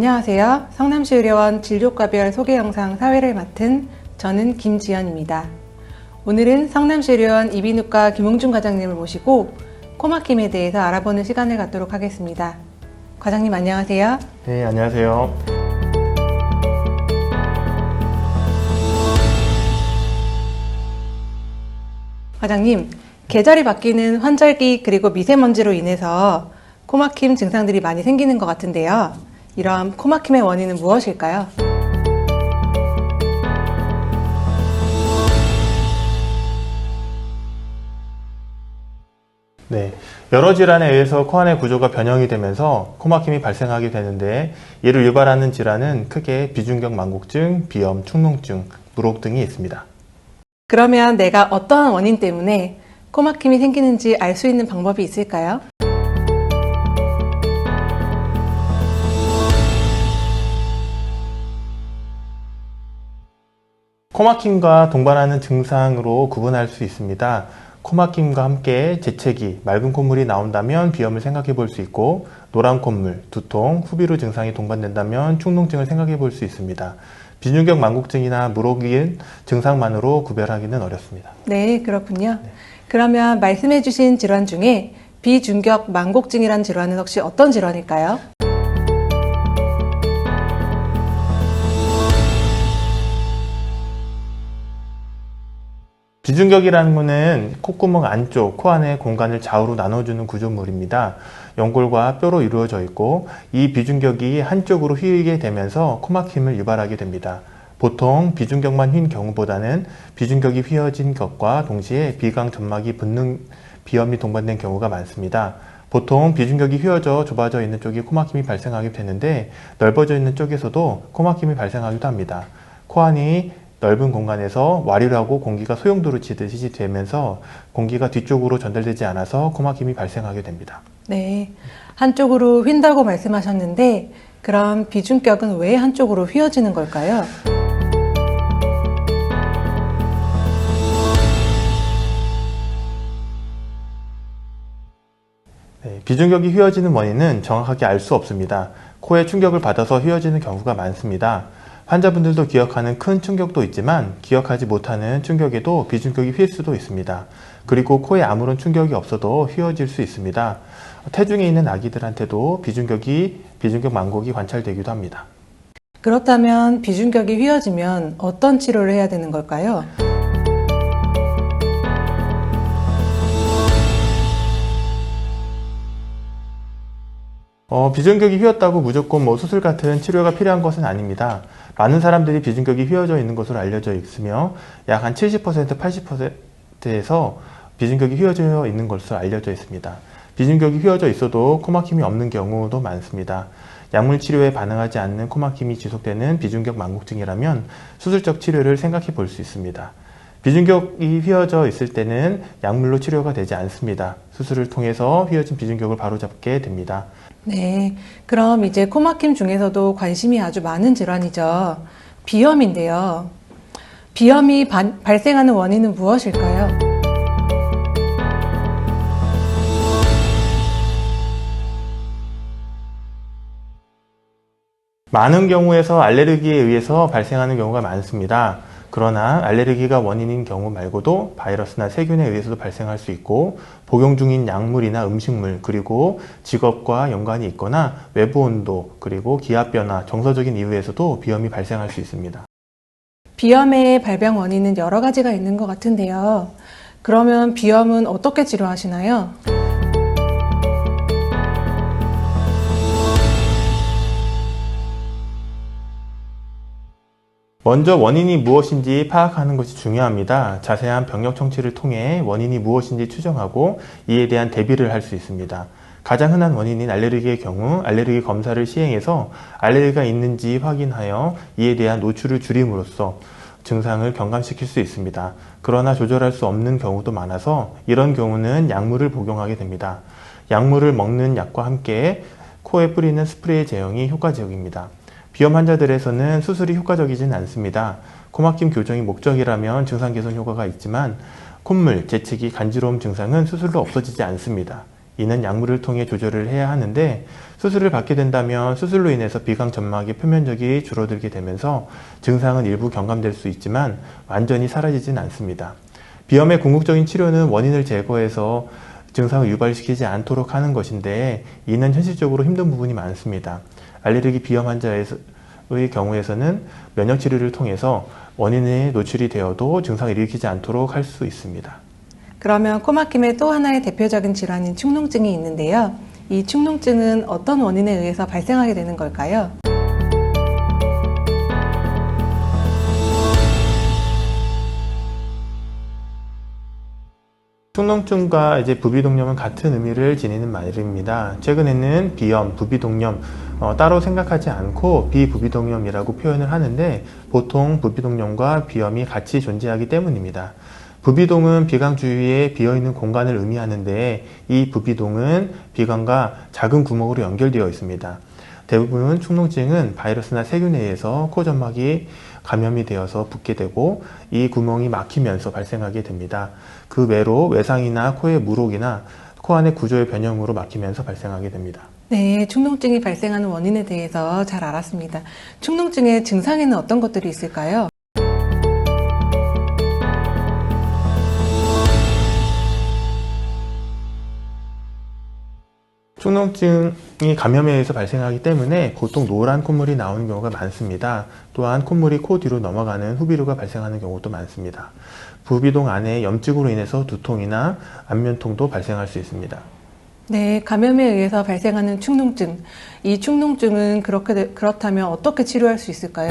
안녕하세요. 성남시 의료원 진료과별 소개 영상 사회를 맡은 저는 김지연입니다. 오늘은 성남시 의료원 이비인후과 김홍준 과장님을 모시고 코막힘에 대해서 알아보는 시간을 갖도록 하겠습니다. 과장님 안녕하세요. 네, 안녕하세요. 과장님, 계절이 바뀌는 환절기 그리고 미세먼지로 인해서 코막힘 증상들이 많이 생기는 것 같은데요. 이러한 코막힘의 원인은 무엇일까요? 네, 여러 질환에 의해서 코 안의 구조가 변형이 되면서 코막힘이 발생하게 되는데, 이를 유발하는 질환은 크게 비중격 망곡증, 비염, 축농증, 물혹 등이 있습니다. 그러면 내가 어떠한 원인 때문에 코막힘이 생기는지 알 수 있는 방법이 있을까요? 코막힘과 동반하는 증상으로 구분할 수 있습니다. 코막힘과 함께 재채기, 맑은 콧물이 나온다면 비염을 생각해 볼 수 있고, 노란 콧물, 두통, 후비루 증상이 동반된다면 축농증을 생각해 볼 수 있습니다. 비중격 망곡증이나 물혹인 증상만으로 구별하기는 어렵습니다. 네, 그렇군요. 그러면 말씀해 주신 질환 중에 비중격 망곡증이란 질환은 혹시 어떤 질환일까요? 비중격이라는 것은 콧구멍 안쪽, 코 안의 공간을 좌우로 나눠주는 구조물입니다. 연골과 뼈로 이루어져 있고, 이 비중격이 한쪽으로 휘게 되면서 코막힘을 유발하게 됩니다. 보통 비중격만 휜 경우보다는 비중격이 휘어진 것과 동시에 비강 점막이 붓는 비염이 동반된 경우가 많습니다. 보통 비중격이 휘어져 좁아져 있는 쪽이 코막힘이 발생하게 되는데, 넓어져 있는 쪽에서도 코막힘이 발생하기도 합니다. 코 안이 넓은 공간에서 와류라고 공기가 소용돌이 치듯이 되면서 공기가 뒤쪽으로 전달되지 않아서 코막힘이 발생하게 됩니다. 네, 한쪽으로 휜다고 말씀하셨는데 그럼 비중격은 왜 한쪽으로 휘어지는 걸까요? 네, 비중격이 휘어지는 원인은 정확하게 알 수 없습니다. 코에 충격을 받아서 휘어지는 경우가 많습니다. 환자분들도 기억하는 큰 충격도 있지만 기억하지 못하는 충격에도 비중격이 휘일 수도 있습니다. 그리고 코에 아무런 충격이 없어도 휘어질 수 있습니다. 태중에 있는 아기들한테도 비중격 망곡이 관찰되기도 합니다. 그렇다면 비중격이 휘어지면 어떤 치료를 해야 되는 걸까요? 비중격이 휘었다고 무조건 수술 같은 치료가 필요한 것은 아닙니다. 많은 사람들이 비중격이 휘어져 있는 것으로 알려져 있으며 약 한 70%, 80%에서 비중격이 휘어져 있는 것으로 알려져 있습니다. 비중격이 휘어져 있어도 코막힘이 없는 경우도 많습니다. 약물 치료에 반응하지 않는 코막힘이 지속되는 비중격 망곡증이라면 수술적 치료를 생각해 볼 수 있습니다. 비중격이 휘어져 있을 때는 약물로 치료가 되지 않습니다. 수술을 통해서 휘어진 비중격을 바로잡게 됩니다. 네, 그럼 이제 코막힘 중에서도 관심이 아주 많은 질환이죠. 비염인데요. 비염이 발생하는 원인은 무엇일까요? 많은 경우에서 알레르기에 의해서 발생하는 경우가 많습니다. 그러나 알레르기가 원인인 경우 말고도 바이러스나 세균에 의해서도 발생할 수 있고, 복용 중인 약물이나 음식물, 그리고 직업과 연관이 있거나 외부 온도, 그리고 기압 변화, 정서적인 이유에서도 비염이 발생할 수 있습니다. 비염의 발병 원인은 여러 가지가 있는 것 같은데요. 그러면 비염은 어떻게 치료하시나요? 먼저 원인이 무엇인지 파악하는 것이 중요합니다. 자세한 병력 청취를 통해 원인이 무엇인지 추정하고 이에 대한 대비를 할 수 있습니다. 가장 흔한 원인인 알레르기의 경우 알레르기 검사를 시행해서 알레르기가 있는지 확인하여 이에 대한 노출을 줄임으로써 증상을 경감시킬 수 있습니다. 그러나 조절할 수 없는 경우도 많아서 이런 경우는 약물을 복용하게 됩니다. 약물을 먹는 약과 함께 코에 뿌리는 스프레이 제형이 효과적입니다. 비염 환자들에서는 수술이 효과적이진 않습니다. 코막힘 교정이 목적이라면 증상 개선 효과가 있지만 콧물, 재채기, 간지러움 증상은 수술로 없어지지 않습니다. 이는 약물을 통해 조절을 해야 하는데 수술을 받게 된다면 수술로 인해서 비강 점막의 표면적이 줄어들게 되면서 증상은 일부 경감될 수 있지만 완전히 사라지진 않습니다. 비염의 궁극적인 치료는 원인을 제거해서 증상을 유발시키지 않도록 하는 것인데 이는 현실적으로 힘든 부분이 많습니다. 알레르기 비염 환자의 경우에서는 면역 치료를 통해서 원인에 노출이 되어도 증상을 일으키지 않도록 할 수 있습니다. 그러면 코 막힘의 또 하나의 대표적인 질환인 축농증이 있는데요. 이 축농증은 어떤 원인에 의해서 발생하게 되는 걸까요? 축농증과 부비동염은 같은 의미를 지니는 말입니다. 최근에는 비염, 부비동염 따로 생각하지 않고 비부비동염이라고 표현을 하는데 보통 부비동염과 비염이 같이 존재하기 때문입니다. 부비동은 비강 주위에 비어있는 공간을 의미하는데 이 부비동은 비강과 작은 구멍으로 연결되어 있습니다. 대부분 축농증은 바이러스나 세균에 의해서 코 점막이 감염이 되어서 붓게 되고 이 구멍이 막히면서 발생하게 됩니다. 그 외로 외상이나 코의 물혹이나 코 안의 구조의 변형으로 막히면서 발생하게 됩니다. 네, 축농증이 발생하는 원인에 대해서 잘 알았습니다. 축농증의 증상에는 어떤 것들이 있을까요? 축농증이 감염에 의해서 발생하기 때문에 보통 노란 콧물이 나오는 경우가 많습니다. 또한 콧물이 코 뒤로 넘어가는 후비루가 발생하는 경우도 많습니다. 부비동 안에 염증으로 인해서 두통이나 안면통도 발생할 수 있습니다. 네, 감염에 의해서 발생하는 축농증. 이 축농증은 그렇다면 어떻게 치료할 수 있을까요?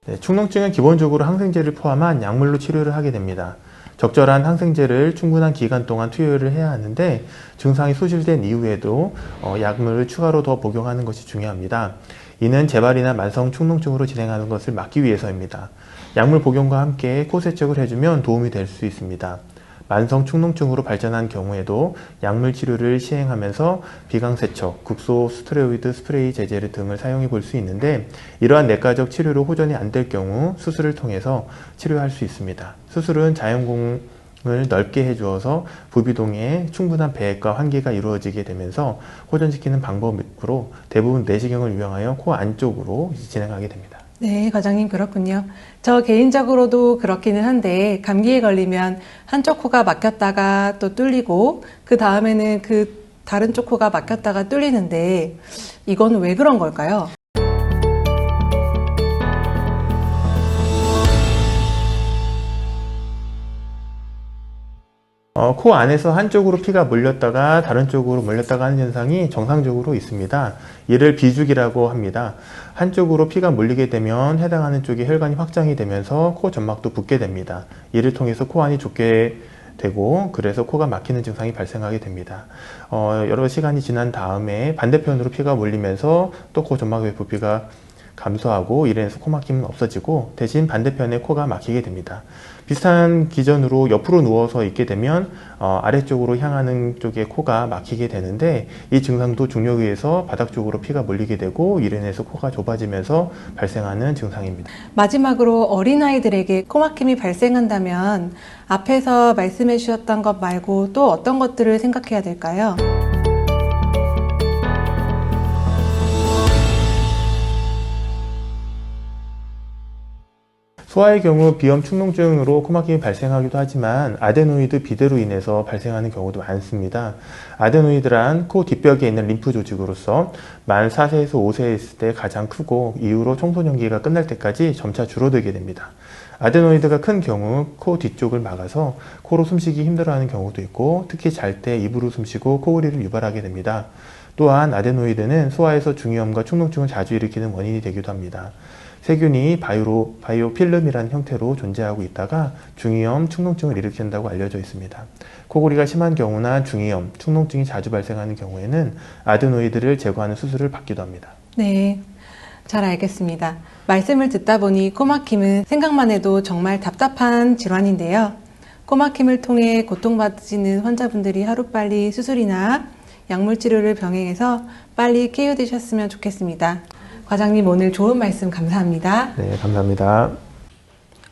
네, 축농증은 기본적으로 항생제를 포함한 약물로 치료를 하게 됩니다. 적절한 항생제를 충분한 기간 동안 투여를 해야 하는데 증상이 소실된 이후에도 약물을 추가로 더 복용하는 것이 중요합니다. 이는 재발이나 만성 축농증으로 진행하는 것을 막기 위해서입니다. 약물 복용과 함께 코 세척을 해주면 도움이 될 수 있습니다. 만성 축농증으로 발전한 경우에도 약물 치료를 시행하면서 비강 세척, 국소 스테로이드 스프레이 제제 등을 사용해 볼 수 있는데 이러한 내과적 치료로 호전이 안 될 경우 수술을 통해서 치료할 수 있습니다. 수술은 자연공을 넓게 해주어서 부비동에 충분한 배액과 환기가 이루어지게 되면서 호전시키는 방법으로 대부분 내시경을 이용하여 코 안쪽으로 진행하게 됩니다. 네, 과장님 그렇군요. 저 개인적으로도 그렇기는 한데 감기에 걸리면 한쪽 코가 막혔다가 또 뚫리고 그 다음에는 그 다른 쪽 코가 막혔다가 뚫리는데 이건 왜 그런 걸까요? 코 안에서 한쪽으로 피가 몰렸다가 다른 쪽으로 몰렸다가 하는 현상이 정상적으로 있습니다. 이를 비죽이라고 합니다. 한쪽으로 피가 몰리게 되면 해당하는 쪽에 혈관이 확장이 되면서 코 점막도 붓게 됩니다. 이를 통해서 코 안이 좁게 되고 그래서 코가 막히는 증상이 발생하게 됩니다. 여러 시간이 지난 다음에 반대편으로 피가 몰리면서 또 코 점막의 부피가 감소하고 이래서 코 막힘은 없어지고 대신 반대편에 코가 막히게 됩니다. 비슷한 기전으로 옆으로 누워서 있게 되면 아래쪽으로 향하는 쪽에 코가 막히게 되는데 이 증상도 중력에 의해서 바닥 쪽으로 피가 몰리게 되고 이로 인해서 코가 좁아지면서 발생하는 증상입니다. 마지막으로 어린아이들에게 코 막힘이 발생한다면 앞에서 말씀해 주셨던 것 말고 또 어떤 것들을 생각해야 될까요? 소아의 경우 비염 축농증으로 코막힘이 발생하기도 하지만 아데노이드 비대로 인해서 발생하는 경우도 많습니다. 아데노이드란 코 뒷벽에 있는 림프 조직으로서 만 4세에서 5세에 있을 때 가장 크고 이후로 청소년기가 끝날 때까지 점차 줄어들게 됩니다. 아데노이드가 큰 경우 코 뒤쪽을 막아서 코로 숨쉬기 힘들어하는 경우도 있고 특히 잘 때 입으로 숨쉬고 코골이를 유발하게 됩니다. 또한 아데노이드는 소아에서 중이염과 축농증을 자주 일으키는 원인이 되기도 합니다. 세균이 바이오필름이라는 형태로 존재하고 있다가 중이염, 축농증을 일으킨다고 알려져 있습니다. 코골이가 심한 경우나 중이염, 축농증이 자주 발생하는 경우에는 아데노이드를 제거하는 수술을 받기도 합니다. 네, 잘 알겠습니다. 말씀을 듣다 보니 코 막힘은 생각만 해도 정말 답답한 질환인데요. 코 막힘을 통해 고통받으시는 환자분들이 하루빨리 수술이나 약물 치료를 병행해서 빨리 쾌유되셨으면 좋겠습니다. 과장님 오늘 좋은 말씀 감사합니다. 네, 감사합니다.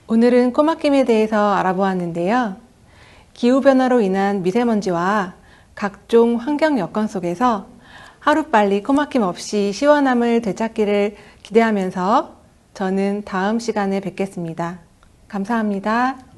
오늘은 코막힘에 대해서 알아보았는데요. 기후변화로 인한 미세먼지와 각종 환경 여건 속에서 하루빨리 코막힘 없이 시원함을 되찾기를 기대하면서 저는 다음 시간에 뵙겠습니다. 감사합니다.